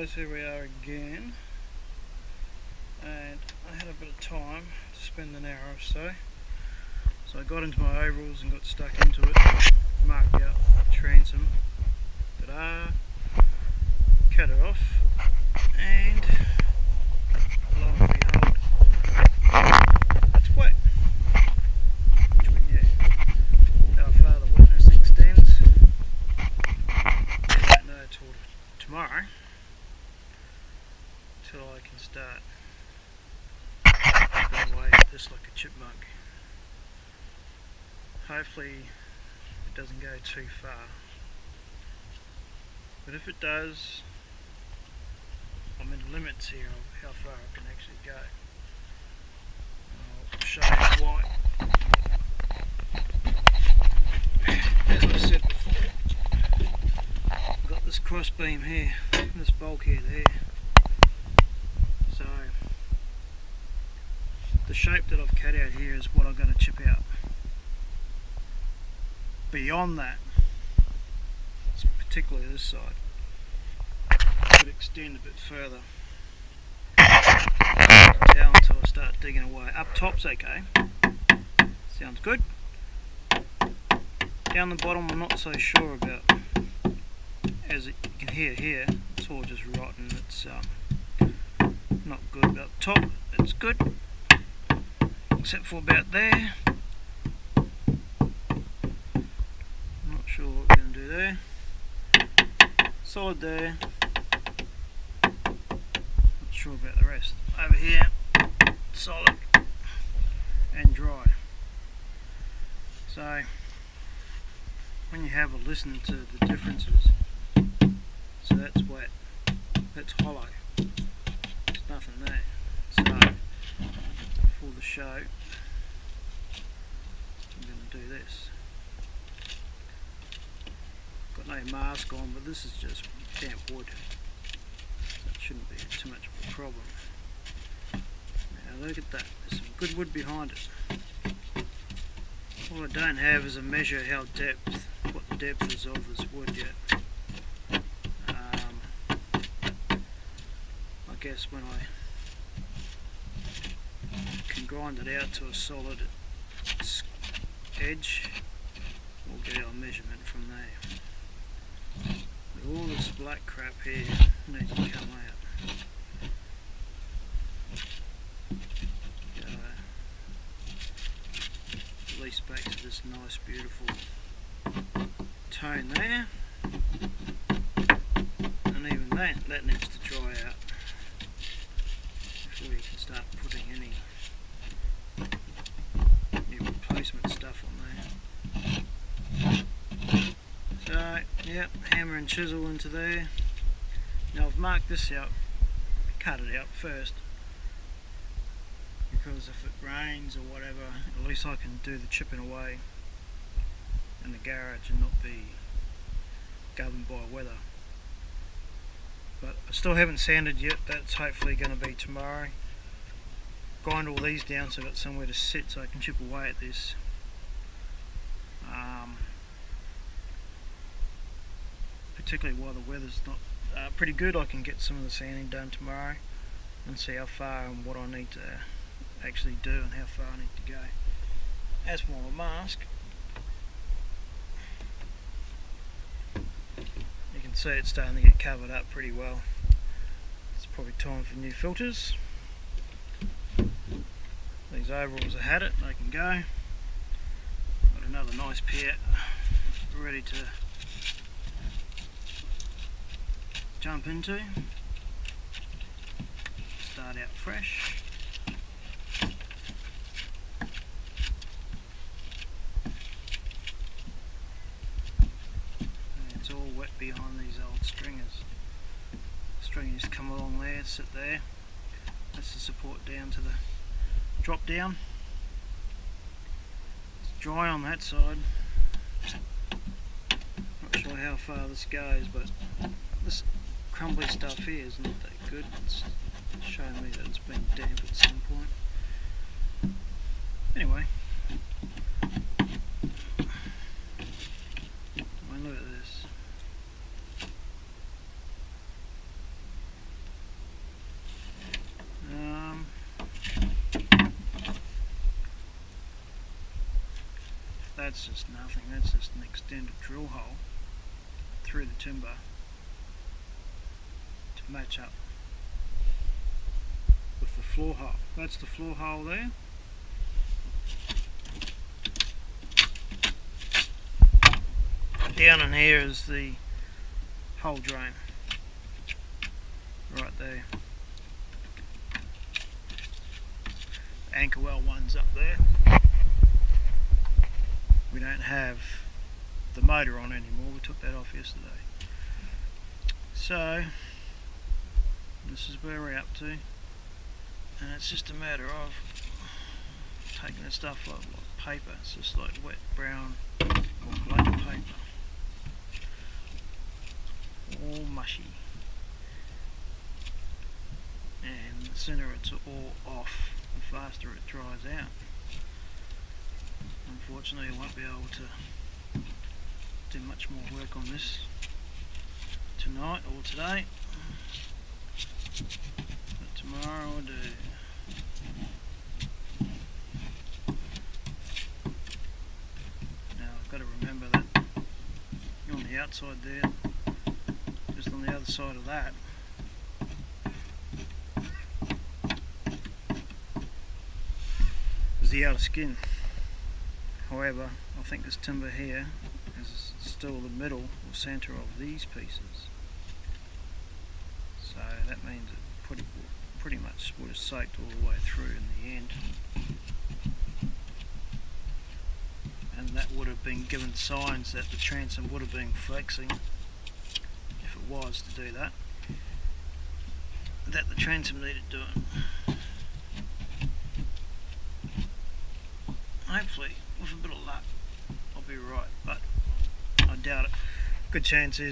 guys, here we are again, and I had a bit of time to spend an hour or so. So I got into my overalls and got stuck into it, marked out the transom, cut it off, and lo and behold, it's wet. Which we knew. How far the wetness extends, I won't know till tomorrow, till I can start chipping away at this like a chipmunk. Hopefully it doesn't go too far, but if it does, I'm in limits here of how far I can actually go. I'll show you why. As I said before, I've got this cross beam here, this bulkhead there. So the shape that I've cut out here is what I'm going to chip out. Beyond that, particularly this side, could extend a bit further down until I start digging away. Up top's okay, sounds good. Down the bottom I'm not so sure about. As you can hear here, it's all just rotten, it's not good. But up top it's good, except for about there. Not sure what we're going to do there. Solid there. Not sure about the rest. Over here, solid and dry. So when you have a listen to the differences, so that's wet, that's hollow, there's nothing there. So for the show, I'm going to do this. Got no mask on, but this is just damp wood, so it shouldn't be too much of a problem. Now look at that, there's some good wood behind it. All I don't have is a measure what the depth is of this wood yet. I guess when I can grind it out to a solid edge, we'll get our measurement from there. But all this black crap here needs to come out. At least back to this nice beautiful tone there, and even that needs to dry out before you can start putting any replacement stuff on there. So yeah, hammer and chisel into there. Now I've marked this out, cut it out first, because if it rains or whatever, at least I can do the chipping away in the garage and not be governed by weather. But I still haven't sanded yet, that's hopefully going to be tomorrow. Grind all these down so I've got somewhere to sit so I can chip away at this. Particularly while the weather's not pretty good, I can get some of the sanding done tomorrow and see how far and what I need to actually do and how far I need to go. As for my mask, you can see it's starting to get covered up pretty well. It's probably time for new filters. These overalls have had it, they can go. Got another nice pair ready to jump into. Start out fresh. It's all wet behind these old stringers. Stringers come along there, sit there. That's the support down to the drop down. It's dry on that side. Not sure how far this goes, but this crumbly stuff here is not that good. It's showing me that it's been damp at some point. Anyway, look at this. that's just nothing. That's just an extended drill hole through the timber to match up with the floor hole. That's the floor hole there. Down in here is the hole drain, right there. Anchor well one's up there. We don't have the motor on anymore, we took that off yesterday. So this is where we're up to, and it's just a matter of taking the stuff like paper. It's just like wet brown or black paper, all mushy, and the sooner it's all off, the faster it dries out. Unfortunately, I won't be able to do much more work on this tonight or today, but tomorrow I'll do. Now I've got to remember that on the outside there, just on the other side of that, is the outer skin. However, I think this timber here is still the middle or centre of these pieces, so that means it pretty much would have soaked all the way through in the end, and that would have been given signs that the transom would have been flexing, if it was to do that, that the transom needed doing. Hopefully, with a bit of luck, I'll be right, but I doubt it. Good chance is